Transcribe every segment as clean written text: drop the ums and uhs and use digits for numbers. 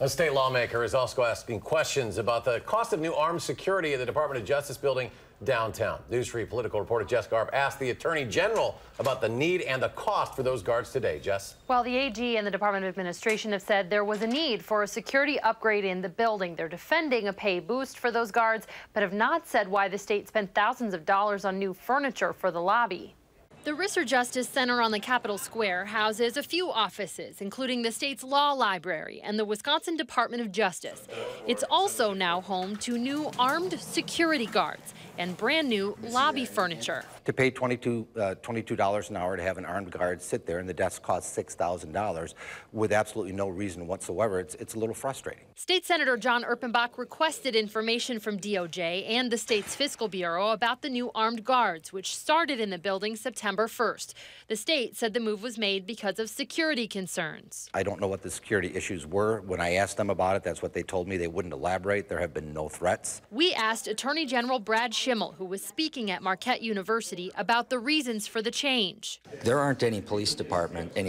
A state lawmaker is also asking questions about the cost of new armed security at the Department of Justice Building downtown. News 3 political reporter Jess Garb asked the Attorney General about the need and the cost for those guards today. Jess? Well, the AG and the Department of Administration have said there was a need for a security upgrade in the building. They're defending a pay boost for those guards, but have not said why the state spent thousands of dollars on new furniture for the lobby. The Risser Justice Center on the Capitol Square houses a few offices, including the state's law library and the Wisconsin Department of Justice. It's also now home to new armed security guards and brand new lobby furniture. To pay $22 an hour to have an armed guard sit there and the desk costs $6,000 with absolutely no reason whatsoever, it's a little frustrating. State Senator John Erpenbach requested information from DOJ and the state's fiscal bureau about the new armed guards, which started in the building September 1st. The state said the move was made because of security concerns. I don't know what the security issues were. When I asked them about it, that's what they told me. They wouldn't elaborate. There have been no threats. We asked Attorney General Brad Schimmel, who was speaking at Marquette University, about the reasons for the change. There aren't any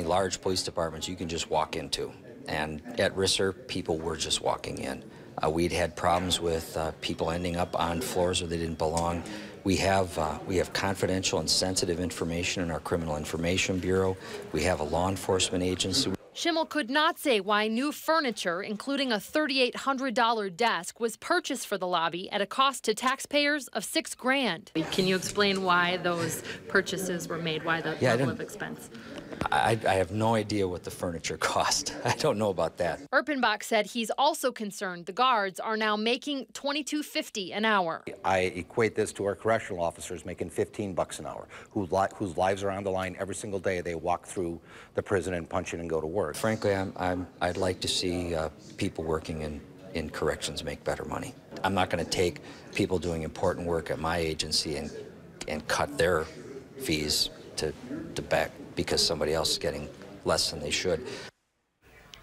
large police departments you can just walk into. And at Risser, people were just walking in. We'd had problems with people ending up on floors where they didn't belong. We have confidential and sensitive information in our Criminal Information Bureau. We have a law enforcement agency. Schimmel could not say why new furniture, including a $3,800 desk, was purchased for the lobby at a cost to taxpayers of $6,000. Can you explain why those purchases were made, why the level of expense? I have no idea what the furniture cost. I don't know about that. Erpenbach said he's also concerned the guards are now making $22.50 an hour. I equate this to our correctional officers making $15 an hour, whose lives are on the line every single day. They walk through the prison and punch in and go to work. Frankly, I'd like to see people working in corrections make better money. I'm not going to take people doing important work at my agency and cut their fees to back because somebody else is getting less than they should.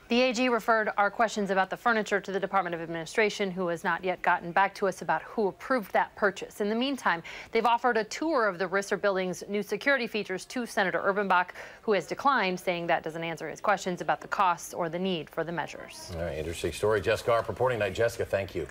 The AG referred our questions about the furniture to the Department of Administration, who has not yet gotten back to us about who approved that purchase. In the meantime, they've offered a tour of the Risser Building's new security features to Senator Erpenbach, who has declined, saying that doesn't answer his questions about the costs or the need for the measures. All right, interesting story. Jessica Garb reporting tonight. Jessica, thank you.